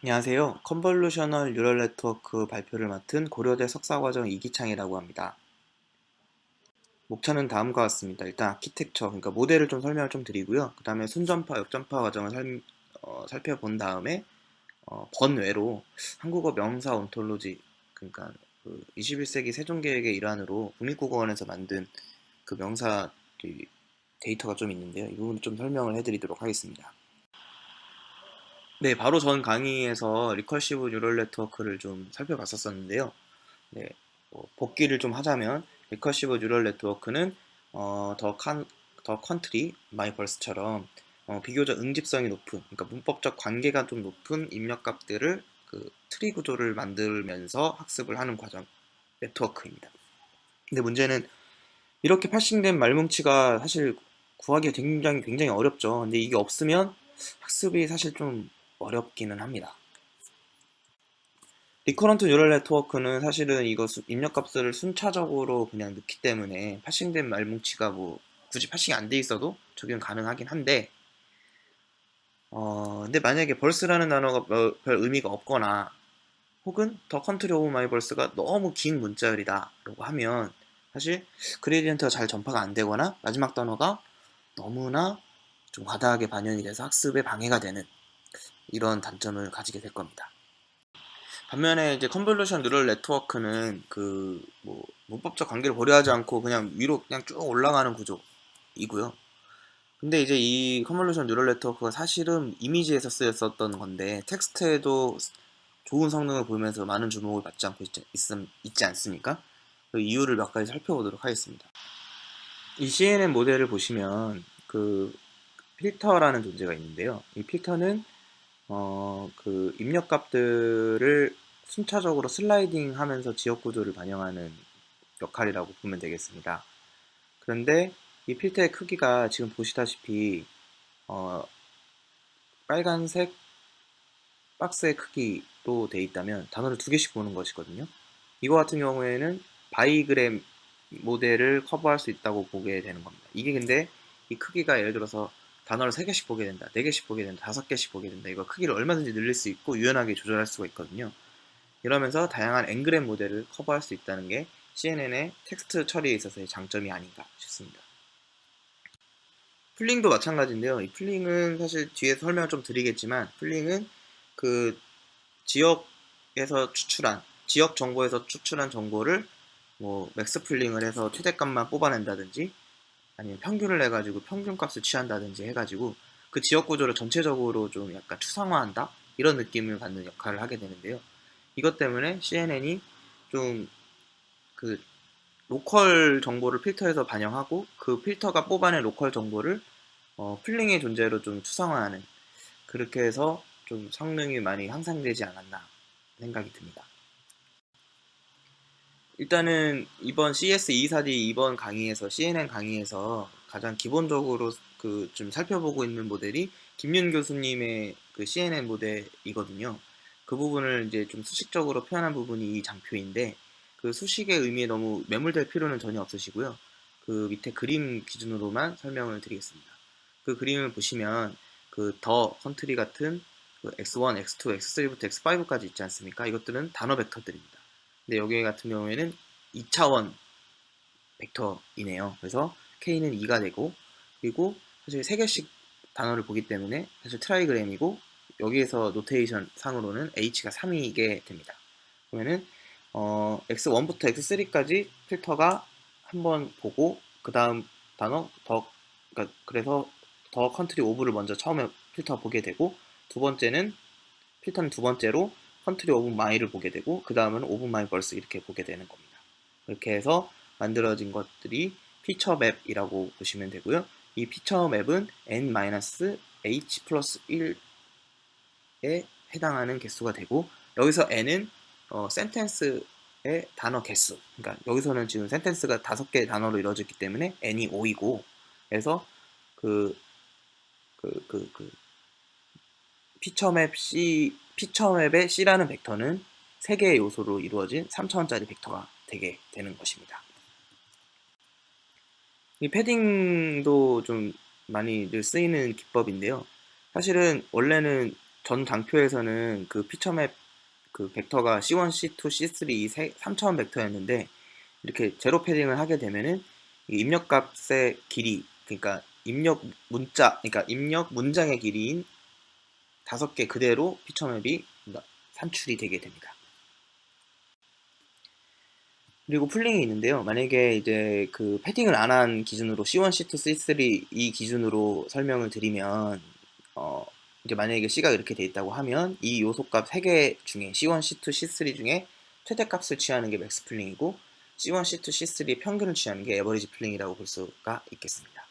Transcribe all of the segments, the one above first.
안녕하세요. 컨볼루셔널 뉴럴 네트워크 발표를 맡은 고려대 석사과정 이기창이라고 합니다. 목차는 다음과 같습니다. 일단 아키텍처, 그러니까 모델을 좀 설명을 좀 드리고요. 그 다음에 순전파, 역전파 과정을 살펴본 다음에 번외로 한국어 명사 온톨로지, 그러니까 그 21세기 세종계획의 일환으로 국립국어원에서 만든 그 명사 데이터가 좀 있는데요. 이 부분을 좀 설명을 해드리도록 하겠습니다. 네, 바로 전 강의에서 리커시브 뉴럴 네트워크를 좀 살펴봤었는데요. 네, 복기를 좀 하자면 리커시브 뉴럴 네트워크는 더 컨트리, 마이 벌스처럼 비교적 응집성이 높은, 그러니까 문법적 관계가 좀 높은 입력값들을 그 트리 구조를 만들면서 학습을 하는 과정 네트워크입니다. 근데 문제는 이렇게 파싱된 말뭉치가 사실 구하기가 굉장히 어렵죠. 근데 이게 없으면 학습이 사실 좀 어렵기는 합니다. 리커런트 뉴럴 네트워크는 사실은 이거 입력값을 순차적으로 그냥 넣기 때문에 파싱된 말뭉치가 뭐 굳이 파싱이 안 돼 있어도 적용 가능하긴 한데 근데 만약에 벌스라는 단어가 별 의미가 없거나 혹은 더 컨트리 오브 마이 벌스가 너무 긴 문자열이다 라고 하면 사실 그레디언트가 잘 전파가 안 되거나 마지막 단어가 너무나 좀 과다하게 반영이 돼서 학습에 방해가 되는 이런 단점을 가지게 될 겁니다. 반면에 이제 컨볼루션 뉴럴 네트워크는 그 뭐 문법적 관계를 고려하지 않고 그냥 위로 그냥 쭉 올라가는 구조이고요. 근데 이제 이 컨볼루션 뉴럴 네트워크가 사실은 이미지에서 쓰였었던 건데 텍스트에도 좋은 성능을 보이면서 많은 주목을 받지 않고 있지 않습니까? 그 이유를 몇 가지 살펴보도록 하겠습니다. 이 CNN 모델을 보시면 그 필터라는 존재가 있는데요. 이 필터는 그 입력값들을 순차적으로 슬라이딩 하면서 지역 구조를 반영하는 역할이라고 보면 되겠습니다. 그런데 이 필터의 크기가 지금 보시다시피 어, 빨간색 박스의 크기로 되어 있다면 단어를 두 개씩 보는 것이거든요. 이거 같은 경우에는 바이그램 모델을 커버할 수 있다고 보게 되는 겁니다. 이게 근데 이 크기가 예를 들어서 단어를 3개씩 보게 된다, 4개씩 보게 된다, 5개씩 보게 된다. 이거 크기를 얼마든지 늘릴 수 있고 유연하게 조절할 수가 있거든요. 이러면서 다양한 앵그램 모델을 커버할 수 있다는 게 CNN의 텍스트 처리에 있어서의 장점이 아닌가 싶습니다. 풀링도 마찬가지인데요. 이 풀링은 사실 뒤에서 설명을 좀 드리겠지만 풀링은 그 지역에서 추출한 지역 정보에서 추출한 정보를 뭐 맥스 풀링을 해서 최대값만 뽑아낸다든지 아니면 평균을 내가지고 평균값을 취한다든지 해가지고 그 지역 구조를 전체적으로 좀 약간 추상화한다 이런 느낌을 받는 역할을 하게 되는데요. 이것 때문에 CNN이 좀 그 로컬 정보를 필터해서 반영하고 그 필터가 뽑아낸 로컬 정보를 풀링의 존재로 좀 추상화하는 그렇게 해서 좀 성능이 많이 향상되지 않았나 생각이 듭니다. 일단은 이번 CS224D 이번 강의에서 CNN 강의에서 가장 기본적으로 그 좀 살펴보고 있는 모델이 김윤 교수님의 그 CNN 모델이거든요. 그 부분을 이제 좀 수식적으로 표현한 부분이 이 장표인데 그 수식의 의미에 너무 매몰될 필요는 전혀 없으시고요. 그 밑에 그림 기준으로만 설명을 드리겠습니다. 그 그림을 보시면 그 더 컨트리 같은 그 x1, x2, x3부터 x5까지 있지 않습니까? 이것들은 단어 벡터들입니다. 근데 여기 같은 경우에는 2차원 벡터이네요. 그래서 K는 2가 되고 그리고 사실 3개씩 단어를 보기 때문에 사실 트라이그램이고 여기에서 노테이션 상으로는 H가 3이게 됩니다. 그러면은 X1부터 X3까지 필터가 한번 보고 그 다음 단어 그러니까 그래서 더 컨트리 오브를 먼저 처음에 필터 보게 되고 두 번째는 필터는 두 번째로 컨트리 오브 마이를 보게 되고 그 다음은 오브 마이 벌스 이렇게 보게 되는 겁니다. 그렇게 해서 만들어진 것들이 피처 맵이라고 보시면 되고요. 이 피처 맵은 n-h 플러스 1에 해당하는 개수가 되고 여기서 n은 센텐스의 단어 개수 그러니까 여기서는 지금 센텐스가 5개의 단어로 이루어졌기 때문에 n이 5이고 그래서 그 피처맵의 C라는 벡터는 3개의 요소로 이루어진 3차원짜리 벡터가 되게 되는 것입니다. 이 패딩도 좀 많이 쓰이는 기법인데요. 사실은 원래는 전 장표에서는 그 피처맵 그 벡터가 C1, C2, C3 이 3차원 벡터였는데 이렇게 제로 패딩을 하게 되면은 이 입력값의 길이, 그러니까 입력 문자, 그러니까 입력 문장의 길이인 5개 그대로 피처맵이 산출이 되게 됩니다. 그리고 풀링이 있는데요. 만약에 이제 그 패딩을 안 한 기준으로 C1, C2, C3 이 기준으로 설명을 드리면 이제 만약에 C가 이렇게 돼 있다고 하면 이 요소값 3개 중에 C1, C2, C3 중에 최대값을 취하는 게 맥스 풀링이고 C1, C2, C3의 평균을 취하는 게 에버리지 풀링이라고 볼 수가 있겠습니다.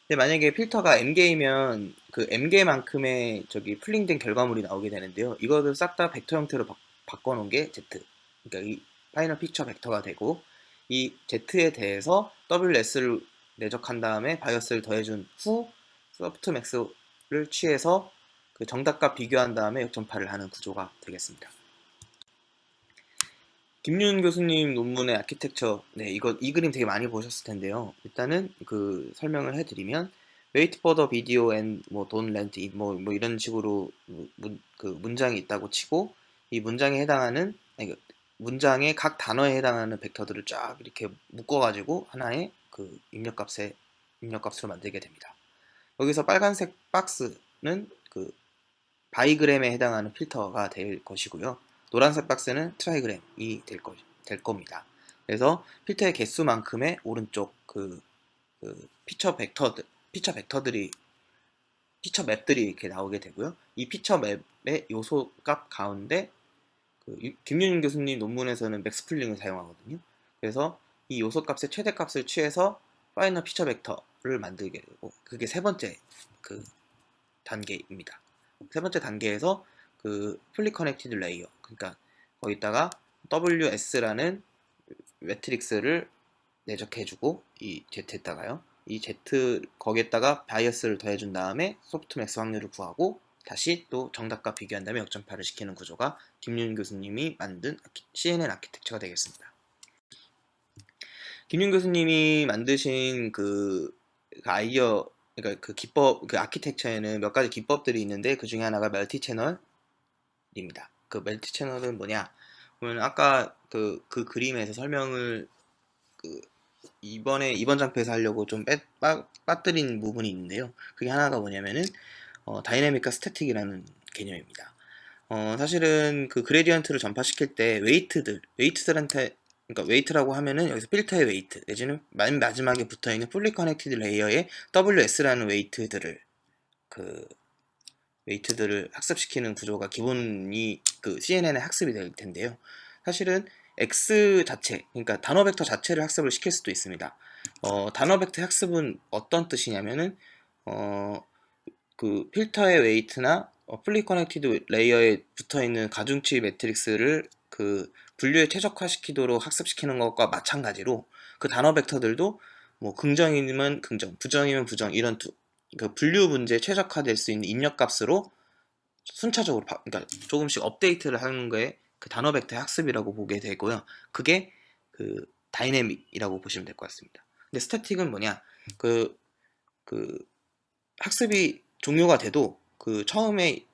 근데 만약에 필터가 M개이면 그 M개만큼의 저기 풀링된 결과물이 나오게 되는데요. 이거를 싹 다 벡터 형태로 바꿔놓은 게 Z. 그러니까 이 파이널 픽처 벡터가 되고 이 Z에 대해서 WS를 내적한 다음에 바이어스를 더해준 후 소프트맥스를 취해서 그 정답과 비교한 다음에 역전파를 하는 구조가 되겠습니다. 김윤 교수님 논문의 아키텍처, 네, 이 그림 되게 많이 보셨을 텐데요. 일단은 그 설명을 해드리면, wait for the video and 뭐 don't rent it 뭐 이런 식으로 그 문장이 있다고 치고 이 문장에 해당하는 아니, 문장의 각 단어에 해당하는 벡터들을 쫙 이렇게 묶어가지고 하나의 그 입력값으로 만들게 됩니다. 여기서 빨간색 박스는 그 바이그램에 해당하는 필터가 될 것이고요. 노란색 박스는 트라이그램이 될 겁니다. 그래서 필터의 개수만큼의 오른쪽 그 피처 벡터들이 피처 맵들이 이렇게 나오게 되고요. 이 피처 맵의 요소 값 가운데 김윤인 교수님 논문에서는 맥스풀링을 사용하거든요. 그래서 이 요소 값의 최대값을 취해서 파이널 피처 벡터를 만들게 되고 그게 세 번째 그 단계입니다. 세 번째 단계에서 그 풀리 커넥티드 레이어, 그러니까 거기다가 WS라는 매트릭스를 내적해주고 이 Z에다가요. 이 Z 거기에다가 바이어스를 더해준 다음에 소프트맥스 확률을 구하고 다시 또 정답과 비교한 다음에 역전파를 시키는 구조가 김윤 교수님이 만든 CNN 아키텍처가 되겠습니다. 김윤 교수님이 만드신 그 아이디어, 그러니까 그 기법, 그 아키텍처에는 몇 가지 기법들이 있는데 그 중에 하나가 멀티 채널입니다. 그 멀티 채널은 뭐냐? 그러면 아까 그 그림에서 설명을 그 이번 장표에서 하려고 좀 빠뜨린 부분이 있는데요. 그게 하나가 뭐냐면은 다이내믹과 스태틱이라는 개념입니다. 사실은 그 그레디언트를 전파시킬 때 웨이트들한테, 그러니까 웨이트라고 하면은 여기서 필터의 웨이트 내지는 맨 마지막에 붙어있는 풀리 커넥티드 레이어의 WS라는 웨이트들을 학습시키는 구조가 기본이 그 CNN의 학습이 될 텐데요. 사실은 X 자체, 그러니까 단어 벡터 자체를 학습을 시킬 수도 있습니다. 단어 벡터 학습은 어떤 뜻이냐면은 그 필터의 웨이트나 풀리 커넥티드 레이어에 붙어있는 가중치 매트릭스를 그 분류에 최적화시키도록 학습시키는 것과 마찬가지로 그 단어 벡터들도 뭐 긍정이면 긍정, 부정이면 부정 이런 그 분류 문제에 최적화될 수 있는 입력값으로 순차적으로 그러니까 조금씩 업데이트를 하는 거에 그 단어 벡터의 학습이라고 보게 되고요. 그게 그 다이내믹이라고 보시면 될 것 같습니다. 근데 스태틱은 뭐냐? 그 학습이 종료가 돼도 그 처음에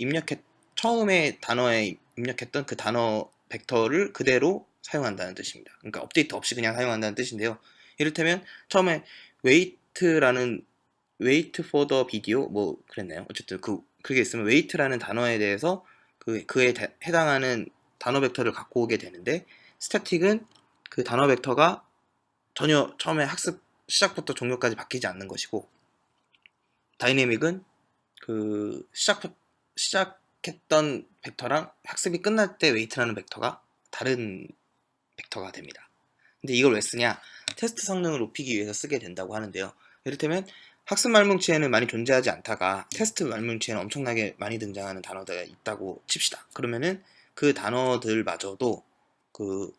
단어에 입력했던 그 단어 벡터를 그대로 사용한다는 뜻입니다. 그러니까 업데이트 없이 그냥 사용한다는 뜻인데요. 이를테면 처음에 웨이트라는 wait for the video 뭐 그랬나요? 어쨌든 그게 있으면 wait라는 단어에 대해서 그에 해당하는 단어 벡터를 갖고 오게 되는데 스태틱은 그 단어 벡터가 전혀 처음에 학습 시작부터 종료까지 바뀌지 않는 것이고 다이내믹은 그 시작했던 벡터랑 학습이 끝날 때 웨이트라는 벡터가 다른 벡터가 됩니다. 근데 이걸 왜 쓰냐? 테스트 성능을 높이기 위해서 쓰게 된다고 하는데요. 이를테면 학습 말뭉치에는 많이 존재하지 않다가 테스트 말뭉치에는 엄청나게 많이 등장하는 단어들이 있다고 칩시다. 그러면은 그 단어들마저도 그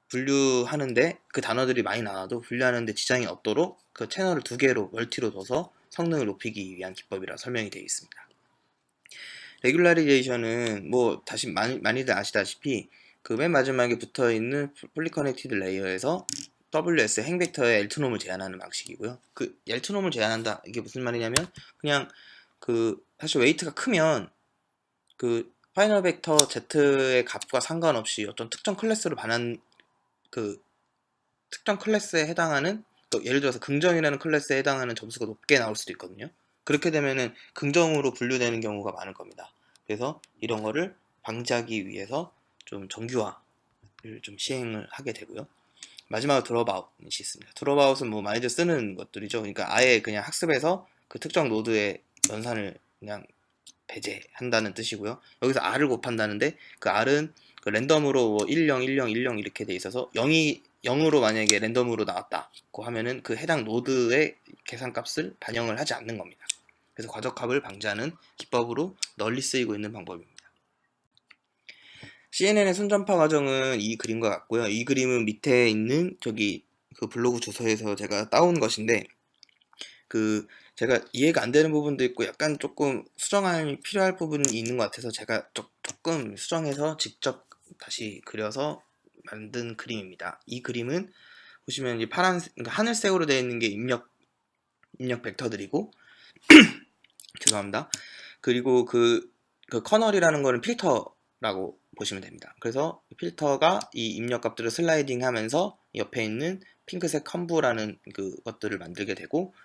분류하는데 그 단어들이 많이 나와도 분류하는데 지장이 없도록 그 채널을 2개로 멀티로 둬서 성능을 높이기 위한 기법이라 설명이 되어 있습니다. 레귤라리제이션은 뭐 다시 많이들 아시다시피 그 맨 마지막에 붙어 있는 풀리 커넥티드 레이어에서 WS 행벡터의 L2놈을 제한하는 방식이고요. 그 L2놈을 제한한다 이게 무슨 말이냐면 그냥 사실 웨이트가 크면 파이널 벡터 Z의 값과 상관없이 어떤 특정 클래스로 그 특정 클래스에 해당하는, 예를 들어서 긍정이라는 클래스에 해당하는 점수가 높게 나올 수도 있거든요. 그렇게 되면은 긍정으로 분류되는 경우가 많을 겁니다. 그래서 이런 거를 방지하기 위해서 좀 정규화를 좀 시행을 하게 되고요. 마지막으로 드롭아웃이 있습니다. 드롭아웃은 뭐 많이들 쓰는 것들이죠. 그러니까 아예 그냥 학습에서 그 특정 노드의 연산을 그냥 배제한다는 뜻이고요. 여기서 R을 곱한다는데 그 R은 랜덤으로 10, 10, 10 이렇게 돼 있어서 0으로 만약에 랜덤으로 나왔다고 하면은 그 해당 노드의 계산값을 반영을 하지 않는 겁니다. 그래서 과적합을 방지하는 기법으로 널리 쓰이고 있는 방법입니다. CNN의 순전파 과정은 이 그림과 같고요. 이 그림은 밑에 있는 그 블로그 주소에서 제가 따온 것인데, 제가 이해가 안 되는 부분도 있고 약간 조금 수정이 필요할 부분이 있는 것 같아서 제가 조금 수정해서 직접 다시 그려서 만든 그림입니다. 이 그림은 보시면 이제 그러니까 하늘색으로 되어 있는 게 입력 벡터들이고 죄송합니다. 그리고 그 커널이라는 거는 필터라고 보시면 됩니다. 그래서 필터가 이 입력 값들을 슬라이딩 하면서 옆에 있는 핑크색 컴브라는 것들을 만들게 되고,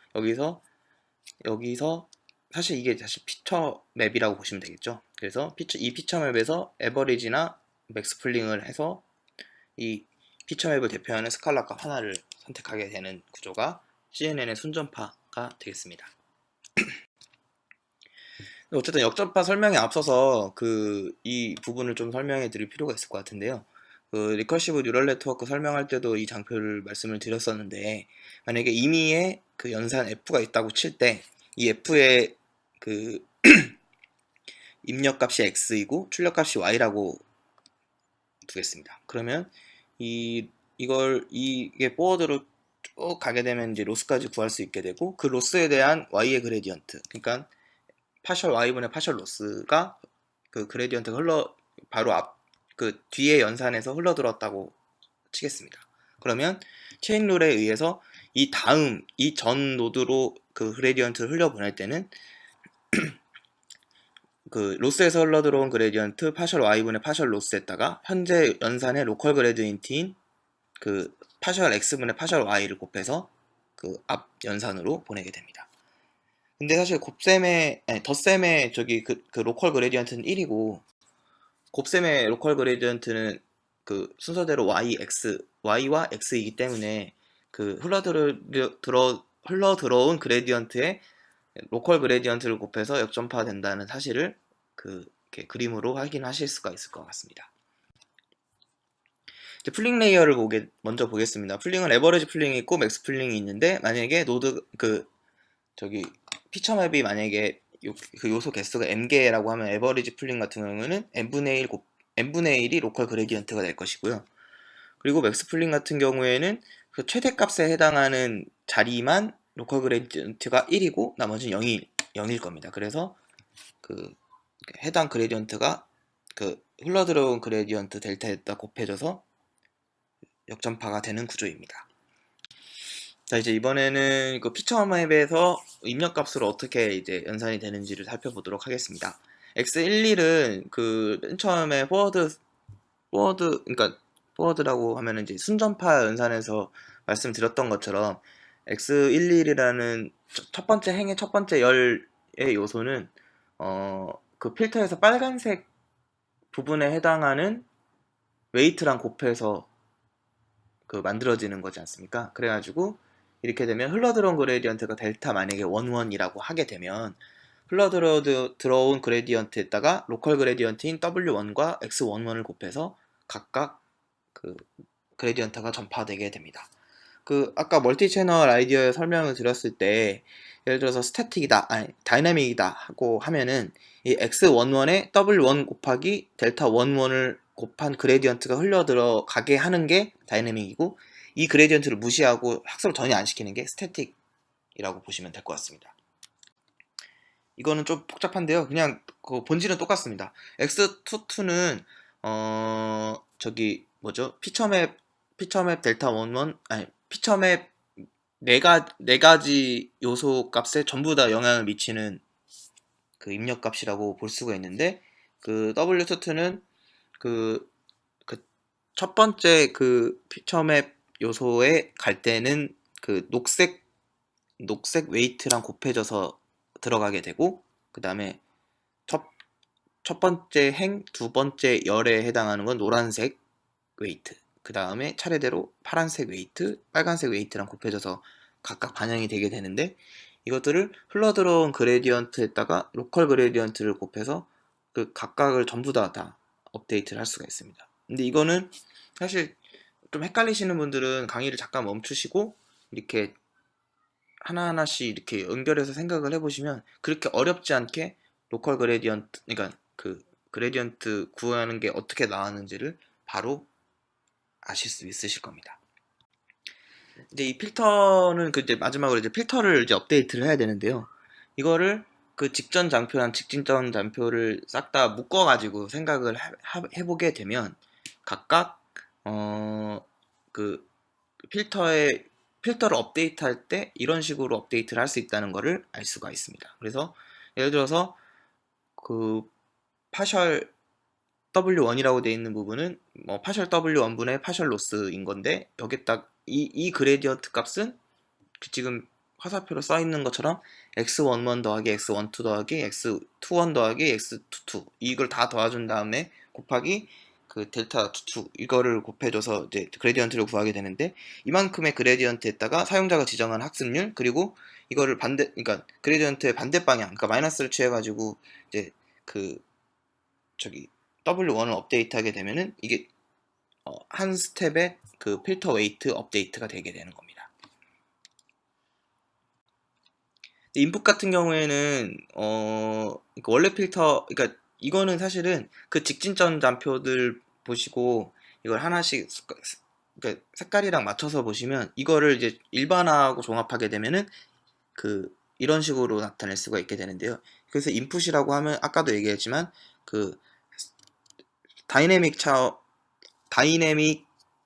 여기서 사실 이게 다시 피처 맵이라고 보시면 되겠죠. 그래서 이 피처 맵에서 에버리지나 맥스플링을 해서 이 피처 맵을 대표하는 스칼라 값 하나를 선택하게 되는 구조가 CNN의 순전파가 되겠습니다. 어쨌든 역전파 설명에 앞서서 이 부분을 좀 설명해 드릴 필요가 있을 것 같은데요. 리커시브 뉴럴 네트워크 설명할 때도 이 장표를 말씀을 드렸었는데, 만약에 임의의 연산 F가 있다고 칠 때 이 F의 입력값이 X이고 출력값이 Y라고 두겠습니다. 그러면 이게 포워드로 쭉 가게 되면 이제 로스까지 구할 수 있게 되고, 그 로스에 대한 Y의 그레디언트, 그러니까 파셜 Y분의 파셜 로스가 그레디언트가 바로 뒤에 연산에서 흘러들었다고 치겠습니다. 그러면 체인 룰에 의해서 이 전 노드로 그레디언트를 흘려보낼 때는 로스에서 흘러들어온 그레디언트 파셜 Y분의 파셜 로스에다가 현재 연산의 로컬 그레디언트인 파셜 X분의 파셜 Y를 곱해서 앞 연산으로 보내게 됩니다. 근데 사실 덧셈의 로컬 그레디언트는 1이고, 곱셈의 로컬 그레디언트는 순서대로 Y와 X이기 때문에 흘러들어온 그레디언트에 로컬 그레디언트를 곱해서 역전파 된다는 사실을 이렇게 그림으로 확인하실 수가 있을 것 같습니다. 이제 풀링 레이어를 먼저 보겠습니다. 풀링은 에버리지 풀링이 있고 맥스 풀링이 있는데, 만약에 노드 피처 맵이 만약에 요소 개수가 n개라고 하면 에버리지 풀링 같은 경우는 n분의 1이 로컬 그레디언트가 될 것이고요. 그리고 맥스 풀링 같은 경우에는 최대값에 해당하는 자리만 로컬 그레디언트가 1이고 나머지는 0일 겁니다. 그래서 해당 그레디언트가 흘러들어온 그레디언트 델타에다 곱해져서 역전파가 되는 구조입니다. 자, 이제 이번에는 피처 맵에서 입력값으로 어떻게 이제 연산이 되는지를 살펴보도록 하겠습니다. X11은 맨 처음에 그러니까 포워드라고 하면은 이제 순전파 연산에서 말씀드렸던 것처럼 X11이라는 첫 번째 행의 첫 번째 열의 요소는 필터에서 빨간색 부분에 해당하는 웨이트랑 곱해서 만들어지는 거지 않습니까? 그래가지고 이렇게 되면 흘러들어온 그레디언트가 델타 만약에 11이라고 하게 되면 들어온 그레디언트에다가 로컬 그레디언트인 W1과 X11을 곱해서 각각 그레디언트가 전파되게 됩니다. 아까 멀티 채널 아이디어에 설명을 드렸을 때 예를 들어서 다이나믹이다 하고 하면은 이 X11에 W1 곱하기 델타 11을 곱한 그레디언트가 흘러들어가게 하는 게 다이내믹이고, 이 그레디언트를 무시하고 학습을 전혀 안 시키는 게 스태틱이라고 보시면 될 것 같습니다. 이거는 좀 복잡한데요. 그냥 본질은 똑같습니다. X22는 피처맵 델타 11 피처맵 네 가지 요소 값에 전부 다 영향을 미치는 그 입력값이라고 볼 수가 있는데, 그 w22는 그 첫 번째 그 피처맵 요소에 갈 때는 그 녹색 웨이트랑 곱해져서 들어가게 되고, 그 다음에 첫 번째 행, 두 번째 열에 해당하는 건 노란색 웨이트, 그 다음에 차례대로 파란색 웨이트, 빨간색 웨이트랑 곱해져서 각각 반영이 되게 되는데, 이것들을 흘러들어온 그레디언트에다가 로컬 그레디언트를 곱해서 그 각각을 전부 다 업데이트를 할 수가 있습니다. 근데 이거는 사실 좀 헷갈리시는 분들은 강의를 잠깐 멈추시고 이렇게 하나하나씩 이렇게 연결해서 생각을 해보시면 그렇게 어렵지 않게 로컬 그레디언트, 그러니까 그 그레디언트 구하는 게 어떻게 나왔는지를 바로 아실 수 있으실 겁니다. 이제 이 필터는 그 이제 마지막으로 이제 필터를 이제 업데이트를 해야 되는데요. 이거를 그 직전 장표랑 직진전 장표를 싹 다 묶어가지고 생각을 해보게 되면 각각 그 필터를 업데이트할 때 이런 식으로 업데이트를 할 수 있다는 것을 알 수가 있습니다. 그래서 예를 들어서 그 파셜 W1이라고 되어 있는 부분은 뭐 파셜 W1분의 파셜 로스인 건데, 여기 딱 이 그레디언트 값은 지금 화살표로 써 있는 것처럼 x11 더하기 x12 더하기 x21 더하기 x22 이걸 다 도와준 다음에 곱하기 그 델타 22 이거를 곱해줘서 이제 그레디언트를 구하게 되는데, 이만큼의 그레디언트에다가 사용자가 지정한 학습률, 그리고 이거를 그러니까 그레디언트의 반대 방향, 그러니까 마이너스를 취해가지고 이제 그 W1을 업데이트하게 되면은 이게 한 스텝의 그 필터 웨이트 업데이트가 되게 되는 겁니다. 인풋 같은 경우에는 그러니까 원래 필터, 그러니까 이거는 사실은 그 직진전 잔표들 보시고 이걸 하나씩 그러니까 색깔이랑 맞춰서 보시면 이거를 이제 일반화하고 종합하게 되면은 그 이런 식으로 나타낼 수가 있게 되는데요. 그래서 인풋이라고 하면 아까도 얘기했지만 그 다이내믹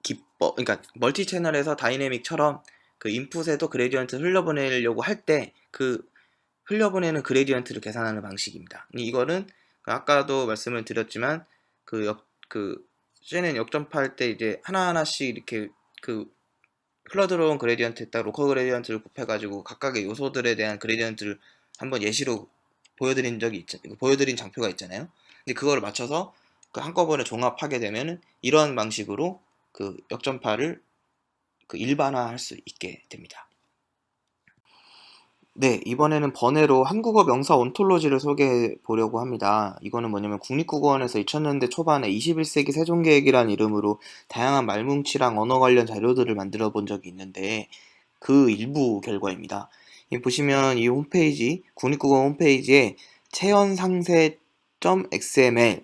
기법, 그러니까 멀티 채널에서 다이내믹처럼 그 인풋에도 그레디언트를 흘려보내려고 할 때 그 흘려보내는 그레디언트를 계산하는 방식입니다. 이거는 아까도 말씀을 드렸지만 그 쟤는 역전파할 때 이제 하나하나씩 이렇게 그 흘러들어온 그레디언트에다가 로컬 그레디언트를 곱해가지고 각각의 요소들에 대한 그레디언트를 한번 예시로 보여드린 장표가 있잖아요. 근데 그거를 맞춰서 그 한꺼번에 종합하게 되면은 이런 방식으로 그 역전파를 그 일반화할 수 있게 됩니다. 네, 이번에는 번외로 한국어 명사 온톨로지를 소개해 보려고 합니다. 이거는 뭐냐면 국립국어원에서 2000년대 초반에 21세기 세종계획이라는 이름으로 다양한 말뭉치랑 언어 관련 자료들을 만들어 본 적이 있는데, 그 일부 결과입니다. 보시면 이 홈페이지, 국립국어 홈페이지에 체연상세.xml,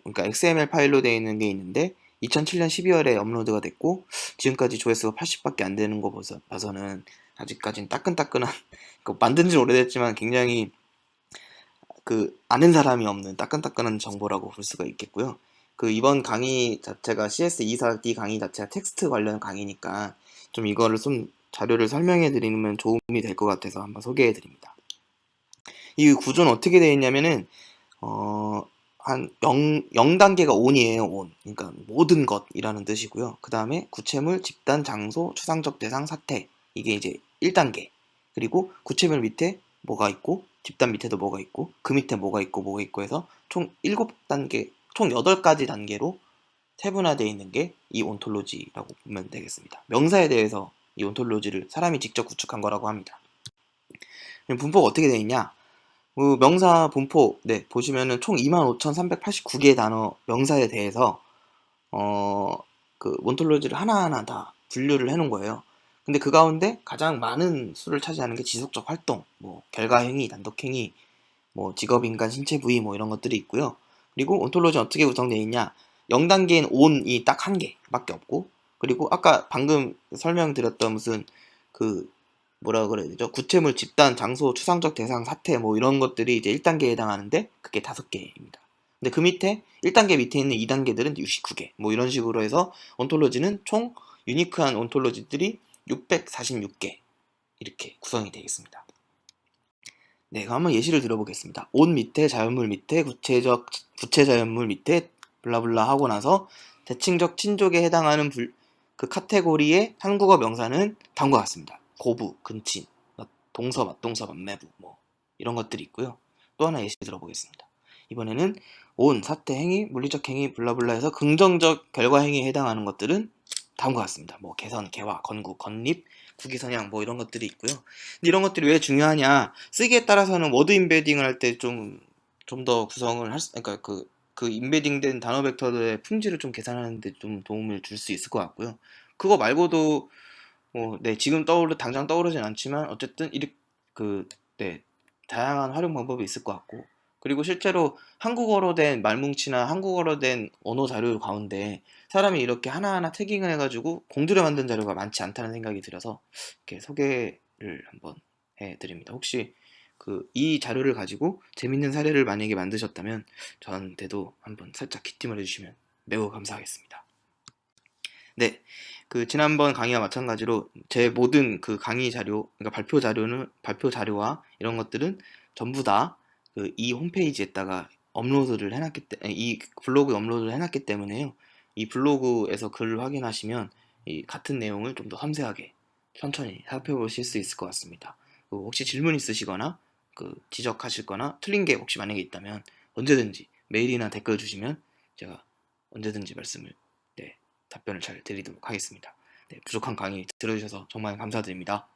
그러니까 XML 파일로 되어 있는 게 있는데 2007년 12월에 업로드가 됐고, 지금까지 조회수가 80밖에 안 되는 거 봐서는 아직까지는 따끈따끈한 만든 지 오래됐지만 굉장히 그 아는 사람이 없는 따끈따끈한 정보라고 볼 수가 있겠고요. 그 이번 강의 자체가 CS24D 강의 자체가 텍스트 관련 강의니까 좀 이거를 좀 자료를 설명해 드리면 도움이 될 것 같아서 한번 소개해 드립니다. 이 구조는 어떻게 되어 있냐면은 한 0단계가 on이에요. on. 그러니까 모든 것이라는 뜻이고요. 그 다음에 구체물, 집단, 장소, 추상적 대상, 사태, 이게 이제 1단계. 그리고 구체물 밑에 뭐가 있고 집단 밑에도 뭐가 있고 그 밑에 뭐가 있고 해서 총 7단계, 총 8가지 단계로 세분화되어 있는 게 이 온톨로지라고 보면 되겠습니다. 명사에 대해서 이 온톨로지를 사람이 직접 구축한 거라고 합니다. 분포가 어떻게 되어 있냐? 그 명사 분포, 네, 보시면은 총 25,389개의 단어 명사에 대해서 그 온톨로지를 하나하나 다 분류를 해놓은 거예요. 근데 그 가운데 가장 많은 수를 차지하는 게 지속적 활동, 뭐 결과행위, 단독행위, 뭐 직업인간, 신체 부위 뭐 이런 것들이 있고요. 그리고 온톨로지는 어떻게 구성되어 있냐? 0단계인 on이 딱 한 개밖에 없고, 그리고 아까 방금 설명드렸던 무슨 그 뭐라 그래야 되죠? 구체물, 집단, 장소, 추상적 대상, 사태 뭐 이런 것들이 이제 1단계에 해당하는데 그게 5개입니다. 근데 그 밑에 1단계 밑에 있는 2단계들은 69개 뭐 이런 식으로 해서 온톨로지는 총 유니크한 온톨로지들이 646개 이렇게 구성이 되어 있습니다. 네, 그럼 한번 예시를 들어보겠습니다. 옷 밑에 자연물 밑에 구체 자연물 밑에 블라블라 하고 나서 대칭적 친족에 해당하는 그 카테고리의 한국어 명사는 다음과 같습니다. 고부, 근친, 동서, 맞동서, 맞매부 뭐 이런 것들이 있고요. 또 하나 예시 들어보겠습니다. 이번에는 온, 사태, 행위, 물리적 행위, 블라블라해서 긍정적 결과 행위에 해당하는 것들은 다음과 같습니다. 뭐 개선, 개화, 건국, 건립, 국위선양 뭐 이런 것들이 있고요. 근데 이런 것들이 왜 중요하냐? 쓰기에 따라서는 워드 임베딩을 할 때 좀 더 구성을 그러니까 그 임베딩된 단어 벡터들의 품질을 좀 계산하는데 좀 도움을 줄 수 있을 것 같고요. 그거 말고도 네, 지금 당장 떠오르진 않지만 어쨌든 네, 다양한 활용 방법이 있을 것 같고, 그리고 실제로 한국어로 된 말뭉치나 한국어로 된 언어 자료 가운데 사람이 이렇게 하나하나 태깅을 해가지고 공들여 만든 자료가 많지 않다는 생각이 들어서 이렇게 소개를 한번 해드립니다. 혹시 이 자료를 가지고 재밌는 사례를 만약에 만드셨다면 저한테도 한번 살짝 귀띔을 해주시면 매우 감사하겠습니다. 네, 지난번 강의와 마찬가지로 제 모든 그 강의 자료, 그러니까 발표 자료와 이런 것들은 전부 다 이 홈페이지에다가 이 블로그에 업로드를 해놨기 때문에요. 이 블로그에서 글을 확인하시면 이 같은 내용을 좀 더 섬세하게 천천히 살펴보실 수 있을 것 같습니다. 혹시 질문 있으시거나 지적하실거나 틀린 게 혹시 만약에 있다면 언제든지 메일이나 댓글 주시면 제가 언제든지 네, 답변을 잘 드리도록 하겠습니다. 네, 부족한 강의 들어주셔서 정말 감사드립니다.